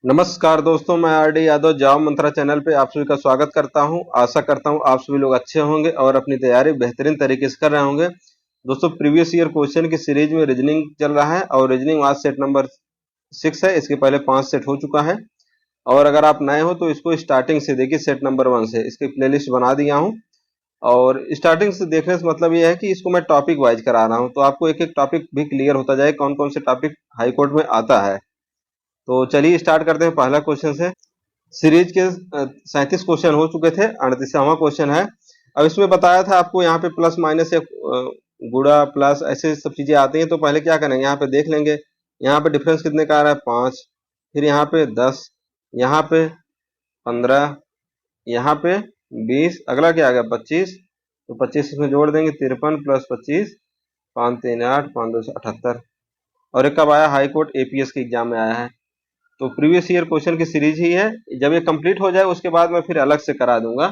नमस्कार दोस्तों, मैं आरडी यादव जाव मंत्रा चैनल पे आप सभी का स्वागत करता हूं। आशा करता हूं आप सभी लोग अच्छे होंगे और अपनी तैयारी बेहतरीन तरीके से कर रहे होंगे। दोस्तों, प्रीवियस ईयर क्वेश्चन की सीरीज में रीजनिंग चल रहा है और रीजनिंग आज सेट नंबर 6 है। इसके पहले 5 सेट हो चुका है और अगर आप नए हो तो इसको स्टार्टिंग से देखिए, सेट नंबर 1 से। इसकी प्लेलिस्ट बना दिया हूँ और स्टार्टिंग से देखने से मतलब ये है कि इसको मैं टॉपिक वाइज करा रहा हूँ, तो आपको एक एक टॉपिक भी क्लियर होता जाए कौन कौन से टॉपिक हाई कोर्ट में आता है। तो चलिए स्टार्ट करते हैं पहला क्वेश्चन से। सीरीज के 37 क्वेश्चन हो चुके थे, 38वां क्वेश्चन है। अब इसमें बताया था आपको यहाँ पे प्लस माइनस या गुणा प्लस ऐसे सब चीजें आती हैं। तो पहले क्या करेंगे, यहाँ पे देख लेंगे। यहाँ पे डिफरेंस कितने का आ रहा है, 5। फिर यहाँ पे 10, यहाँ पे 15, यहाँ पे 20, अगला क्या आ गया 25। तो 25 इसमें जोड़ देंगे, 53 प्लस 25, 5 3 8, 5 2 78। और एक कब आया, हाई कोर्ट एपीएस के एग्जाम में आया है। तो प्रीवियस ईयर क्वेश्चन की सीरीज ही है। जब ये कंप्लीट हो जाए उसके बाद मैं फिर अलग से करा दूंगा।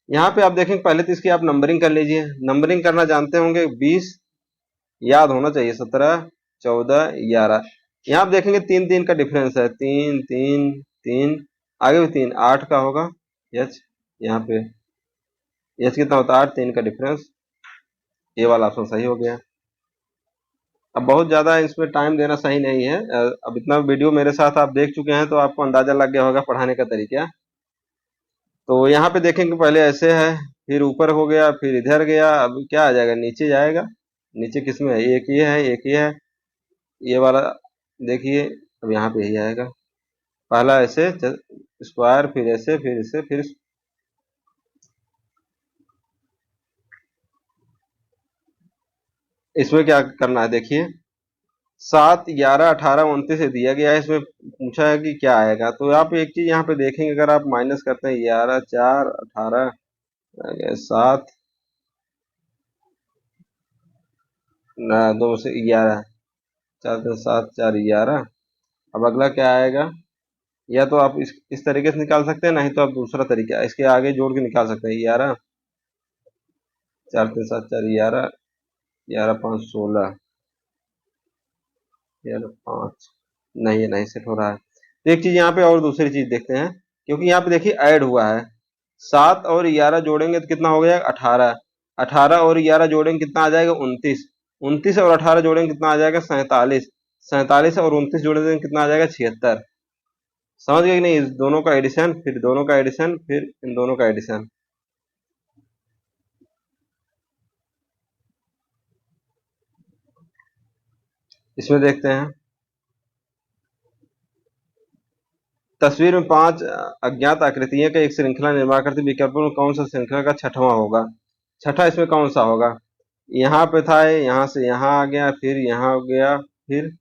यहाँ पे आप देखेंगे, पहले तो इसकी आप नंबरिंग कर लीजिए। नंबरिंग करना जानते होंगे, 20 याद होना चाहिए, 17 14 11। यहाँ आप देखेंगे 3 3 का डिफरेंस है, 3 3 3, आगे भी 3, 8 का होगा एच। यहाँ पे एच कितना होता है, 8, 3 का डिफरेंस। ये वाला ऑप्शन सही हो गया। अब बहुत ज्यादा इसमें टाइम देना सही नहीं है। अब इतना वीडियो मेरे साथ आप देख चुके हैं तो आपको अंदाजा लग गया होगा पढ़ाने का तरीका। तो यहाँ पे देखेंगे, पहले ऐसे है, फिर ऊपर हो गया, फिर इधर गया। अब क्या आ जाएगा, नीचे जाएगा। नीचे किसमें है, एक ये है, एक ये है, ये वाला देखिए। अब यहाँ पे यही आएगा, पहला ऐसे स्क्वायर, फिर ऐसे, फिर ऐसे, फिर इसमें क्या करना है देखिए। 7 11 18 29 से दिया गया है। इसमें पूछा है कि क्या आएगा। तो आप एक चीज यहाँ पे देखेंगे, अगर आप माइनस करते हैं 11 4 18 7 2 से 11, 4 3 7 4 11। अब अगला क्या आएगा, या तो आप इस तरीके से निकाल सकते हैं, नहीं तो आप दूसरा तरीका इसके आगे जोड़ के निकाल सकते हैं। 11 4 3 7 4 11, 11 5 16, 11 5, नहीं ये नहीं सेट हो रहा है। तो एक चीज यहाँ पे और दूसरी चीज देखते हैं, क्योंकि यहाँ पे देखिए ऐड हुआ है। 7 और 11 जोड़ेंगे तो कितना हो गया, 18। 18 और 11 जोड़ेंगे कितना आ जाएगा, 29। 29 और 18 जोड़ेंगे कितना आ जाएगा, 47। 47 और 29 जोड़ेंगे कितना आ जाएगा, 76। समझ गए कि नहीं, इस दोनों का एडिशन, फिर दोनों का एडिशन, फिर इन दोनों का एडिशन। इसमें देखते हैं, तस्वीर में 5 अज्ञात आकृतियों का एक श्रृंखला निर्माण करते विकल्पों में कौन सा श्रृंखला का छठवां होगा। छठा इसमें कौन सा होगा, यहाँ पे था, यहाँ से यहाँ आ गया, फिर यहाँ हो गया, फिर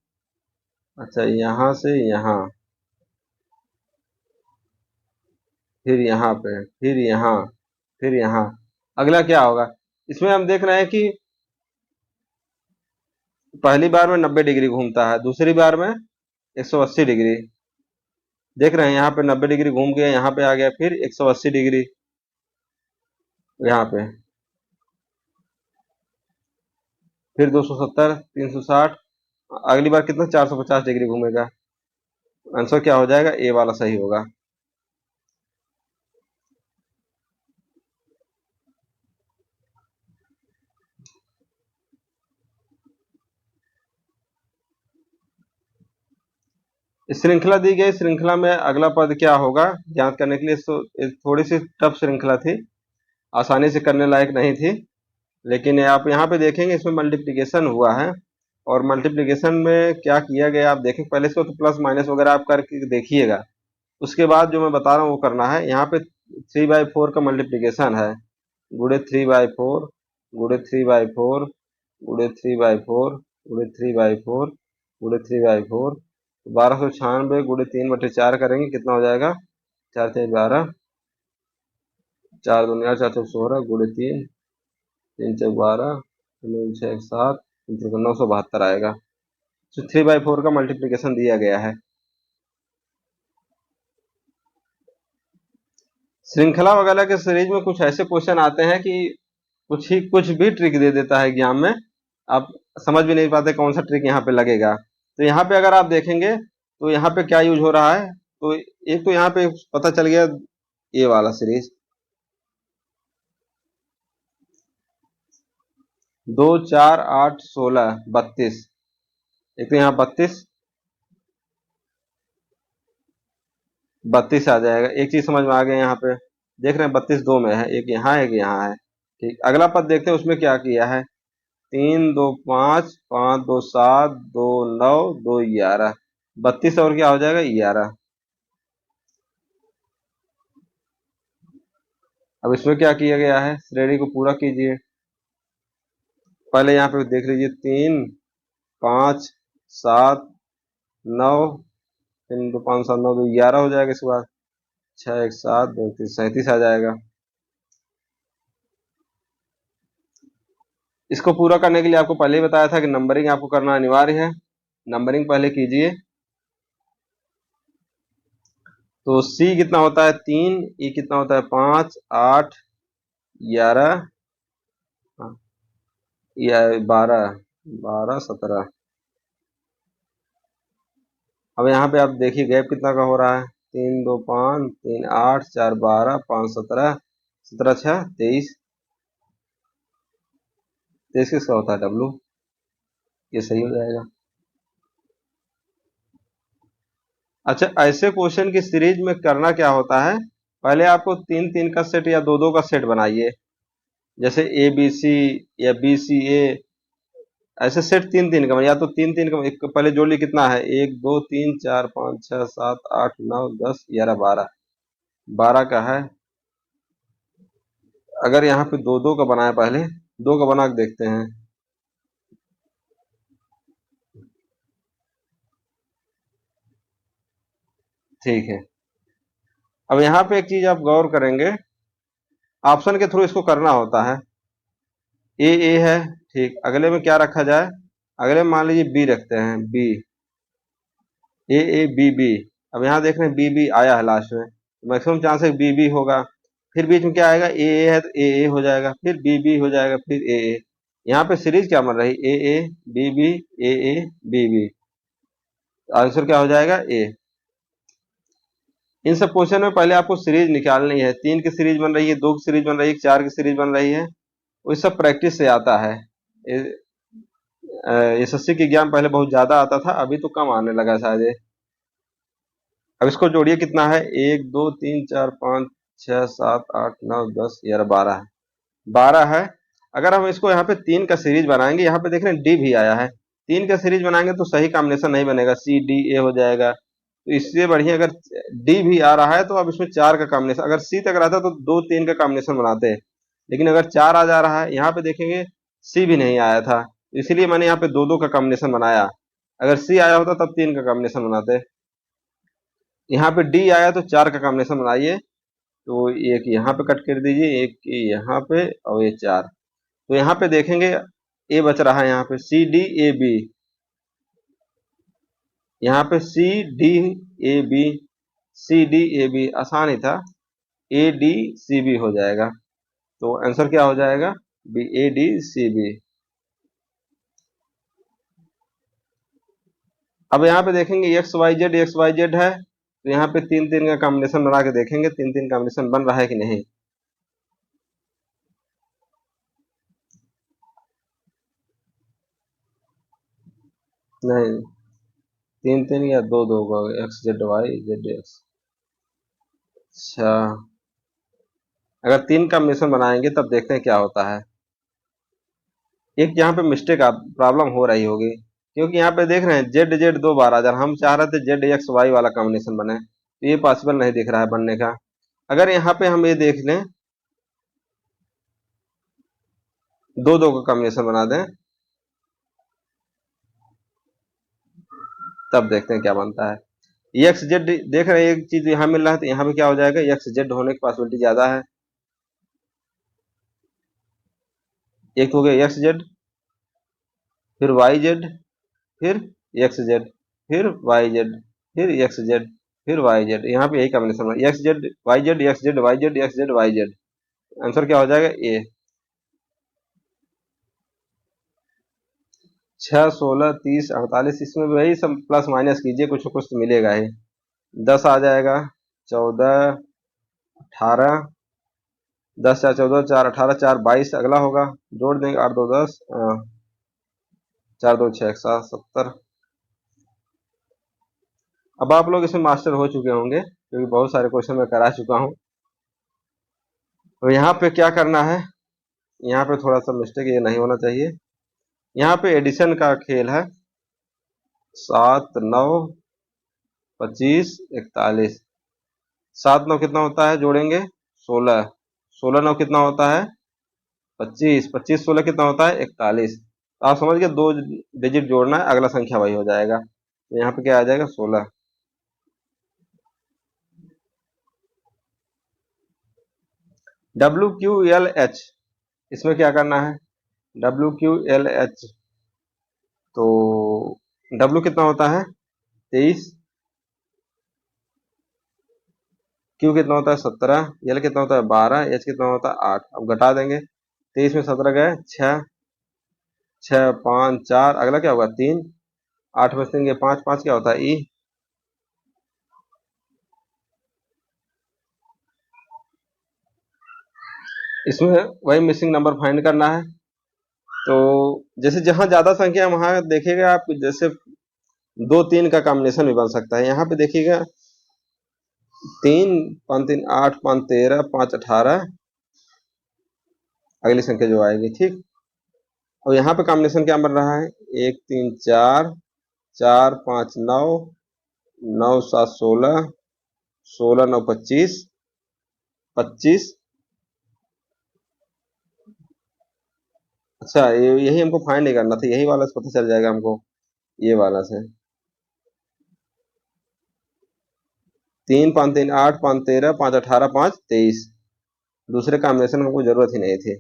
अच्छा यहाँ से यहाँ, फिर यहाँ पे, फिर यहाँ, फिर यहाँ। अगला क्या होगा, इसमें हम देख रहे हैं कि पहली बार में 90 डिग्री घूमता है, दूसरी बार में 180 डिग्री। देख रहे हैं यहाँ पे 90 डिग्री घूम गया, यहाँ पे आ गया, फिर 180 डिग्री यहाँ पे, फिर 270, 360। अगली बार कितना, 450 डिग्री घूमेगा। आंसर क्या हो जाएगा, ए वाला सही होगा। श्रृंखला दी गई, श्रृंखला में अगला पद क्या होगा ज्ञात करने के लिए। थोड़ी सी टफ श्रृंखला थी, आसानी से करने लायक नहीं थी। लेकिन आप यहाँ पे देखेंगे, इसमें मल्टीप्लिकेशन हुआ है और मल्टीप्लिकेशन में क्या किया गया आप देखें। पहले इसको तो प्लस माइनस वगैरह आप करके देखिएगा, उसके बाद जो मैं बता रहा हूँ वो करना है। यहाँ पे 3/4 का मल्टीप्लिकेशन है, गुड़े 3/4, गुड़े 3/4, गुड़े 3/4, गुड़े 3/4, गुड़े 3/4। 1296 गुड़े 3/4 करेंगे, कितना हो जाएगा, 4 3 12, 4 2 4 4 16, गुड़े 3, 3 4 12, 6 7, 972 आएगा। तो 3/4 का मल्टीप्लिकेशन दिया गया है। श्रृंखला वगैरह के सीरीज में कुछ ऐसे क्वेश्चन आते हैं कि कुछ भी ट्रिक दे देता है एग्जाम में, आप समझ भी नहीं पाते कौन सा ट्रिक यहाँ पे लगेगा। तो यहाँ पे अगर आप देखेंगे तो यहाँ पे क्या यूज हो रहा है, तो एक तो यहाँ पे पता चल गया ये वाला सीरीज, 2 4 8 16 32, एक तो यहाँ 32 आ जाएगा। एक चीज समझ में आ गया, यहाँ पे देख रहे हैं 32 दो में है, एक यहाँ है, एक यहाँ है। ठीक, अगला पद देखते हैं उसमें क्या किया है। 3 2 5, 5 2 7, 2 9, 2 11, 32 और क्या हो जाएगा 11। अब इसमें क्या किया गया है, श्रेणी को पूरा कीजिए। पहले यहाँ पे देख लीजिए, 3 5 7 9, 3 2 5 7 9 2 11 हो जाएगा। इसके बाद 6 1 7 2 3 37 आ जाएगा। इसको पूरा करने के लिए आपको पहले ही बताया था कि नंबरिंग आपको करना अनिवार्य है। नंबरिंग पहले कीजिए। तो सी कितना होता है 3, ई कितना होता है 5 8 11, या 12 12 17। अब यहाँ पे आप देखिए गैप कितना का हो रहा है, 3 2 5 3 8 4 12 5 17, 17 6 23, 23 किसका होता है डब्लू, ये सही हो जाएगा। अच्छा, ऐसे क्वेश्चन की सीरीज में करना क्या होता है, पहले आपको 3 3 का सेट या 2 2 का सेट बनाइए, जैसे ए बी सी या बी सी ए, ऐसे सेट 3 3 का, या तो 3 3 का एक पहले जोड़ ली, कितना है 1 2 3 4 5 6 7 8 9 10 11 12, 12 का है। अगर यहाँ पे 2 2 का बनाया, पहले 2 का बना के देखते हैं। ठीक है, अब यहाँ पे एक चीज आप गौर करेंगे, ऑप्शन के थ्रू इसको करना होता है। ए है, ठीक, अगले में क्या रखा जाए, अगले में मान लीजिए बी रखते हैं, बी, ए बी बी। अब यहाँ देख रहे हैं बी बी आया है लास्ट में, मैक्सिमम चांस है बी बी होगा। फिर बीच में क्या आएगा, ए है तो ए हो जाएगा, फिर बी बी हो जाएगा, फिर ए। यहाँ पे सीरीज क्या बन रही, A B B, A B B, answer क्या हो जाएगा ए। इन सब क्वेश्चन में पहले आपको सीरीज निकालनी है, 3 की सीरीज बन रही है, 2 की सीरीज बन रही है, 4 की सीरीज बन रही है, वो सब प्रैक्टिस से आता है। एसएससी की एग्जाम पहले बहुत ज्यादा आता था, अभी तो कम आने लगा शायद ये। अब इसको जोड़िए, कितना है 1 2 3 4 5 6 7 8 9 10 11 12 है, 12 है। अगर हम इसको यहाँ पे 3 का सीरीज बनाएंगे, यहाँ पे देख रहे हैं डी भी आया है, 3 का सीरीज बनाएंगे तो सही कॉम्बिनेशन नहीं बनेगा, सी डी ए हो जाएगा। तो इससे बढ़िया अगर डी भी आ रहा है तो अब इसमें 4 का कॉम्बिनेशन, अगर सी तक रहता तो 2 3 का कॉम्बिनेशन बनाते हैं, लेकिन अगर 4 आ जा रहा है, यहाँ पे देखेंगे सी भी नहीं आया था, इसलिए मैंने यहाँ पे 2 2 का कॉम्बिनेशन बनाया। अगर सी आया होता तब 3 का कॉम्बिनेशन बनाते। यहाँ पे डी आया तो 4 का कॉम्बिनेशन बनाइए, तो एक यहाँ पे कट कर दीजिए, एक यहाँ पे, और ये 4। तो यहाँ पे देखेंगे ए बच रहा है, यहाँ पे सी डी ए बी, यहाँ पे C D A B, C D A B आसान ही था, ए डी सी बी हो जाएगा। तो आंसर क्या हो जाएगा, B A D C B. अब यहाँ पे देखेंगे एक्स वाई जेड है, तो यहाँ पे 3 3 का कॉम्बिनेशन बना के देखेंगे, 3 3 कॉम्बिनेशन बन रहा है कि नहीं। नहीं, 3 3 या 2 2 का, X Z Y Z X. अच्छा, अगर 3 कॉम्बिनेशन बनाएंगे तब देखते हैं क्या होता है। एक यहाँ पे मिस्टेक प्रॉब्लम हो रही होगी, क्योंकि यहाँ पे देख रहे हैं जेड जेड 2 बार आ जा रहा, हम चाह रहे थे जेड एक्स वाई वाला कॉम्बिनेशन बने, तो ये पॉसिबल नहीं दिख रहा है बनने का। अगर यहाँ पे हम ये देख लें, 2 2 का कॉम्बिनेशन बना दें, तब देखते हैं क्या बनता है। एक्स जेड देख रहे हैं, एक चीज यहाँ मिल रहा है, तो यहाँ पे क्या हो जाएगा, एक्स जेड होने की पॉसिबिलिटी ज्यादा है। एक हो गया एक्स जेड, फिर वाई जेड, फिर एक्स जेड, फिर वाई जेड, फिर एक्स जेड, फिर वाई जेड। यहाँ पे यही कॉम्बिनेशन है, X Z Y Z, X Z Y Z, X Z Y Z. Answer क्या हो जाएगा ए। 6 16 30 48, इसमें भी वही सब प्लस माइनस कीजिए, कुछ ना कुछ तो मिलेगा ही। 10 आ जाएगा, 14, 18, 10 4 14, 4 18, 4 22 अगला होगा, जोड़ देंगे 8 2 10, 4 2 6 7 70। अब आप लोग इसमें मास्टर हो चुके होंगे क्योंकि बहुत सारे क्वेश्चन मैं करा चुका हूँ। तो यहाँ पे क्या करना है, यहाँ पे थोड़ा सा मिस्टेक ये नहीं होना चाहिए। यहाँ पे एडिशन का खेल है, 7 9 25 41। 7 9 कितना होता है, जोड़ेंगे 16, 16 9 कितना होता है 25, 25 16 कितना होता है 41। तो आप समझ गए, 2 डिजिट जोड़ना है, अगला संख्या वही हो जाएगा। तो यहाँ पे क्या आ जाएगा 16। WQLH, इसमें क्या करना है, WQLH, तो W कितना होता है 23, Q कितना होता है 17, L कितना होता है 12, H कितना होता है 8। अब घटा देंगे, 23 में 17 गए 6, 6 5 4, अगला क्या होगा 3, 8 में 3 गए 5, 5 क्या होता है E। इसमें वही मिसिंग नंबर फाइंड करना है। तो जैसे जहां ज्यादा संख्या है वहां देखिएगा आप, जैसे 2 3 का कॉम्बिनेशन भी बन सकता है। यहाँ पे देखिएगा 3 5 3 8 5 13 5 18, अगली संख्या जो आएगी, ठीक। और यहाँ पे कॉम्बिनेशन क्या बन रहा है, 1 3 4, 4 5 9, 9 7 16, 16 9 25, 25। अच्छा, यही हमको फाइंड नहीं करना था, यही वाला से पता चल जाएगा हमको, ये वाला से। 3 5 3 8 5 13 5 18 5 23, दूसरे कॉम्बिनेशन हमको जरूरत ही नहीं थी।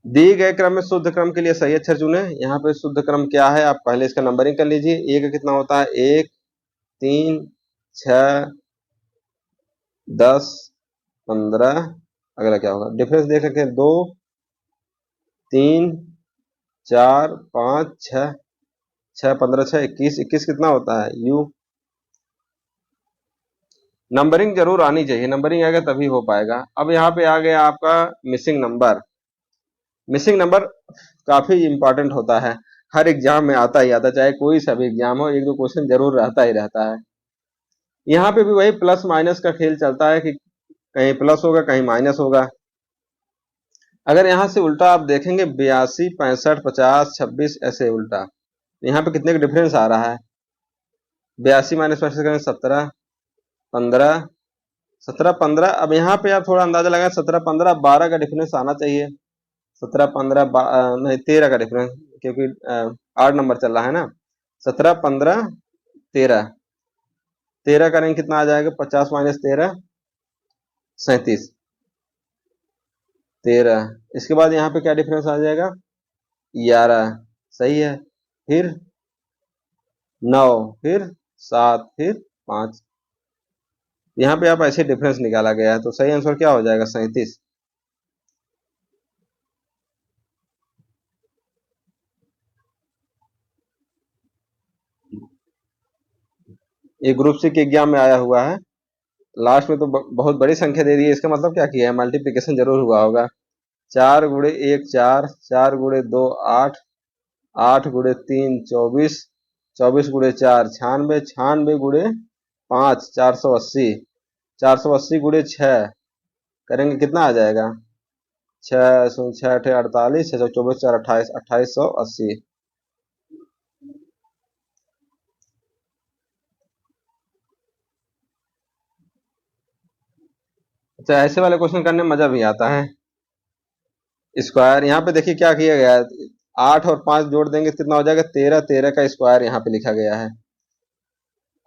दिए गए क्रम में शुद्ध क्रम के लिए सही अक्षर चुने। यहाँ पे शुद्ध क्रम क्या है, आप पहले इसका नंबरिंग कर लीजिए। ए का कितना होता है 1 3 6 10 15, अगला क्या होगा, डिफरेंस देख सकते हैं 2 3 4 5 6, 6 15 6 21, 21 कितना होता है यू। नंबरिंग जरूर आनी चाहिए, नंबरिंग आएगा तभी हो पाएगा। अब यहाँ पे आ गया आपका मिसिंग नंबर। मिसिंग नंबर काफी इंपॉर्टेंट होता है, हर एग्जाम में आता ही आता, चाहे कोई सा भी एग्जाम हो, एक दो क्वेश्चन जरूर रहता ही रहता है। यहाँ पे भी वही प्लस माइनस का खेल चलता है कि कहीं प्लस होगा कहीं माइनस होगा। अगर यहाँ से उल्टा आप देखेंगे 82 65 50 26, ऐसे उल्टा, यहाँ पे कितने का डिफरेंस आ रहा है, 82 माइनस 65 करेंगे 17 15, 17 15। अब यहाँ पे आप थोड़ा अंदाजा लगाएं, 17 15 12 का डिफरेंस आना चाहिए। 17 15 नहीं 13 का डिफरेंस, क्योंकि 8 नंबर चल रहा है ना। 17 15 13, 13 करेंगे कितना आ जाएगा, 50 माइनस 13 37, 13। इसके बाद यहाँ पे क्या डिफरेंस आ जाएगा 11, सही है, फिर 9, फिर 7, फिर 5। यहाँ पे आप ऐसे डिफरेंस निकाला गया है, तो सही आंसर क्या हो जाएगा 37। ये ग्रुप सी के एग्जाम में आया हुआ है, लास्ट में तो बहुत बड़ी संख्या दे दी है, इसका मतलब क्या किया है, मल्टीप्लिकेशन जरूर हुआ होगा। 4 गुणे 1 4, 4 गुणे 2 8, 8 गुणे 3 24, 24 गुणे 4 96, 96 गुणे 5 480, 480 गुणे 6 करेंगे कितना आ जाएगा, 6 6 48, 6 24 4 28, 2880। अच्छा, ऐसे वाले क्वेश्चन करने में मजा भी आता है। स्क्वायर, यहाँ पे देखिए क्या किया गया है, 8 और 5 जोड़ देंगे कितना हो जाएगा 13, 13 का स्क्वायर यहाँ पे लिखा गया है।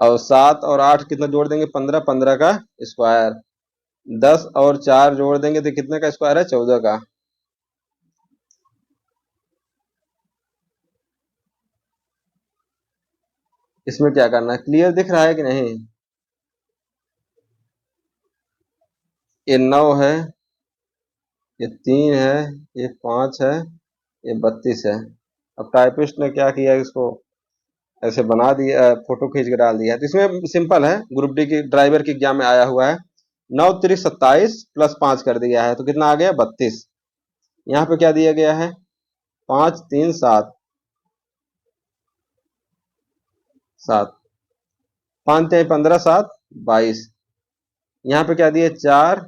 और 7 और 8 कितना जोड़ देंगे 15, 15 का स्क्वायर। 10 और 4 जोड़ देंगे तो कितने का स्क्वायर है 14 का। इसमें क्या करना है, क्लियर दिख रहा है कि नहीं। ये 9 है, ये 3 है, ये 5 है, ये 32 है। अब टाइपिस्ट ने क्या किया इसको, ऐसे बना दिया, फोटो खींच के डाल दिया है। तो इसमें सिंपल है, ग्रुप डी की ड्राइवर के एग्जाम में आया हुआ है। 9 3 27 प्लस 5 कर दिया है, तो कितना आ गया 32। यहाँ पे क्या दिया गया है 5 3 7 7, 5 3 15 7 22। यहाँ पे क्या दिया 4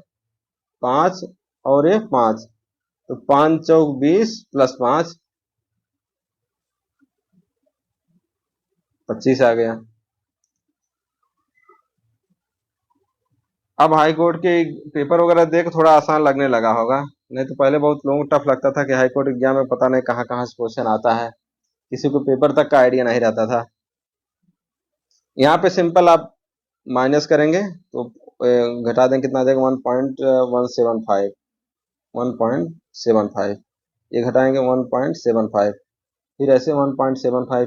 5 और ये 5, तो 5 चौक 20 प्लस 5 25 आ गया। अब हाई कोर्ट के पेपर वगैरह देख थोड़ा आसान लगने लगा होगा, नहीं तो पहले बहुत लोगों को टफ लगता था कि हाई कोर्ट एग्जाम में पता नहीं कहाँ कहाँ से क्वेश्चन आता है, किसी को पेपर तक का आइडिया नहीं रहता था। यहाँ पे सिंपल आप माइनस करेंगे तो घटा दें, कितना आ जाएगा 1.175, 1.75, ये घटाएंगे 1.75, फिर ऐसे 1.75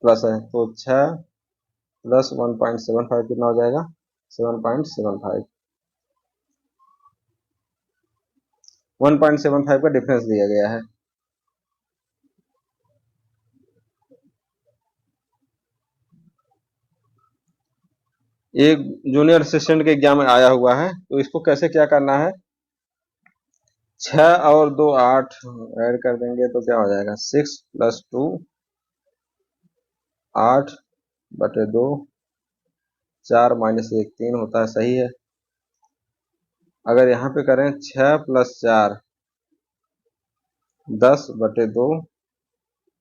प्लस है, तो 6 प्लस 1.75 कितना हो जाएगा 7.75, 1.75 का डिफरेंस दिया गया है। एक जूनियर असिस्टेंट के एग्जाम में आया हुआ है, तो इसको कैसे क्या करना है, 6 और 2 8 ऐड कर देंगे तो क्या हो जाएगा 6 प्लस 2 8 बटे 2, 4 माइनस 1 3 होता है, सही है। अगर यहाँ पे करें 6 प्लस 4 10 बटे 2,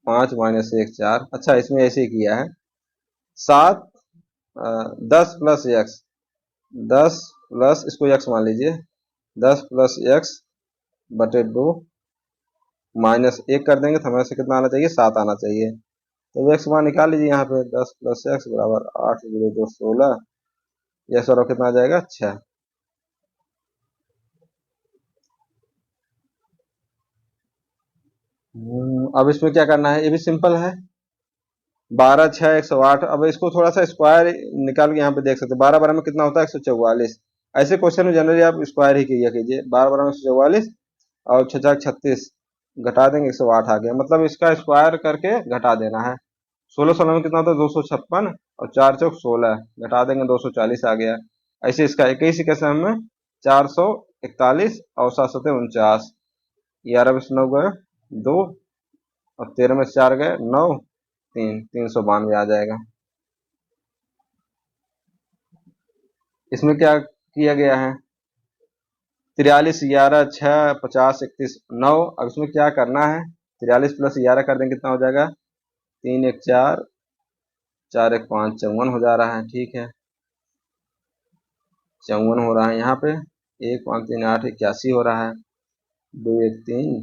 5 माइनस 1 4, अच्छा इसमें ऐसे ही किया है। 7 10 प्लस एक्स, 10 प्लस इसको एक्स मान लीजिए, 10 प्लस एक्स बटे 2 माइनस 1 कर देंगे तो हमें से कितना आना चाहिए 7 आना चाहिए। तो एक्स मान निकाल लीजिए, यहाँ पे 10 प्लस एक्स बराबर 8 जीरो 2 16, यह सर कितना आ जाएगा 6। अब इसमें क्या करना है, ये भी सिंपल है, 12 6 108। अब इसको थोड़ा सा स्क्वायर निकाल के यहाँ पे देख सकते हैं, 12 12 में कितना होता है 144। ऐसे क्वेश्चन में जनरली आप स्क्वायर ही किया कीजिए, 12 12 में 144 और 6 4 36 घटा देंगे 108 आ गया, मतलब इसका स्क्वायर करके घटा देना है। 16 16 में कितना होता है 256 और 4 चौक 16 घटा देंगे 240 आ गया। ऐसे इसका 21 के समय में 441 और 7 7 49, 11 में 9 गए 2 और 13 में 4 गए 9 3, 392 आ जाएगा। इसमें क्या किया गया है 43 11 6 50 31 9। अब इसमें क्या करना है 43 प्लस 11 कर दें कितना हो जाएगा 3 1 4 4 1 5 54 हो जा रहा है, ठीक है 54 हो रहा है। यहाँ पे 1 5 3 8 81 हो रहा है, 2 1 3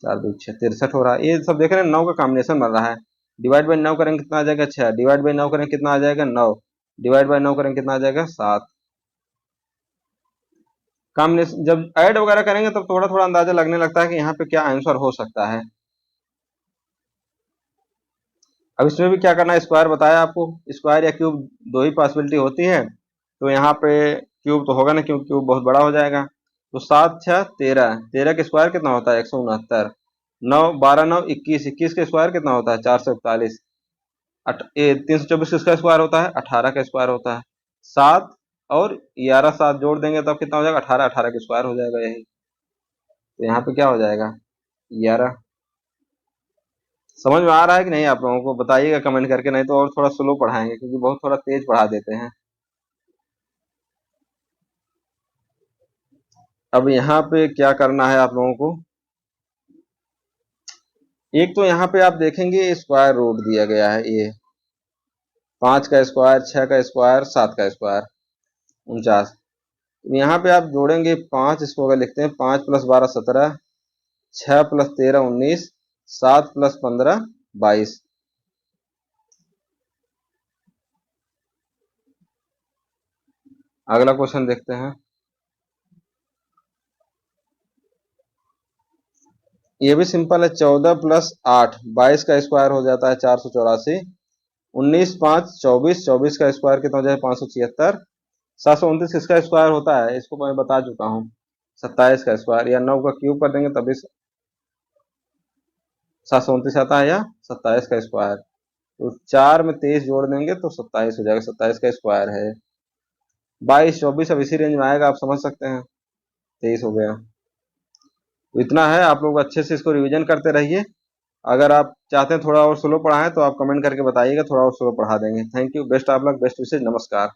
4 2 6 63 हो रहा है। ये सब देख रहे हैं 9 का कॉम्बिनेशन बन रहा है, डिवाइड बाई 9 करेंगे कितना आ जाएगा 6, डिवाइड बाई 9 करेंगे कितना आ जाएगा 9, डिवाइड बाई 9 करेंगे कितना आ जाएगा 7। कॉम्बिनेशन जब ऐड वगैरह करेंगे तब थोड़ा थोड़ा अंदाजा लगने लगता है कि यहाँ पे क्या आंसर हो सकता है। अब इसमें भी क्या करना है, स्क्वायर बताया आपको, स्क्वायर या क्यूब दो ही पॉसिबिलिटी होती है, तो यहाँ पे क्यूब तो होगा ना क्योंकि क्यूब बहुत बड़ा हो जाएगा। तो 7 6 13, 13 के स्क्वायर कितना होता है 169, 9 12 9 21, 21 के स्क्वायर कितना होता है 441, 324 किसका स्क्वायर होता है 18 का स्क्वायर होता है। 7 और 11 7 जोड़ देंगे तब कितना हो जाएगा 18, 18 के स्क्वायर हो जाएगा यही। तो यहाँ पे क्या हो जाएगा 11। समझ में आ रहा है कि नहीं आप लोगों को, बताइएगा कमेंट करके, नहीं तो और थोड़ा स्लो पढ़ाएंगे क्योंकि बहुत थोड़ा तेज पढ़ा देते हैं। अब यहाँ पे क्या करना है आप लोगों को, एक तो यहाँ पे आप देखेंगे स्क्वायर रूट दिया गया है, ये 5 का स्क्वायर 6 का स्क्वायर 7 का स्क्वायर 49। यहाँ पे आप जोड़ेंगे 5, इसको अगर लिखते हैं 5 प्लस 12 17, 6 प्लस 13 19, 7 प्लस 15 22। अगला क्वेश्चन देखते हैं, ये भी सिंपल है, 14 प्लस 8 22 का स्क्वायर हो जाता है 484, 19 5 24, 24 का स्क्वायर कितना हो जाए 576, 729 किसका स्क्वायर होता है इसको मैं बता चुका हूँ 27 का स्क्वायर, या 9 का क्यूब कर देंगे तभी 729 आता है या 27 का स्क्वायर। तो 4 में 23 जोड़ देंगे तो 27 हो जाएगा, 27 का स्क्वायर है। 22 24 अब इसी रेंज में आएगा, आप समझ सकते हैं। 23 हो गया। तो इतना है, आप लोग अच्छे से इसको रिवीजन करते रहिए। अगर आप चाहते हैं थोड़ा और स्लो पढ़ाएं तो आप कमेंट करके बताइएगा, थोड़ा और स्लो पढ़ा देंगे। Thank you, best of luck, best wishes, नमस्कार।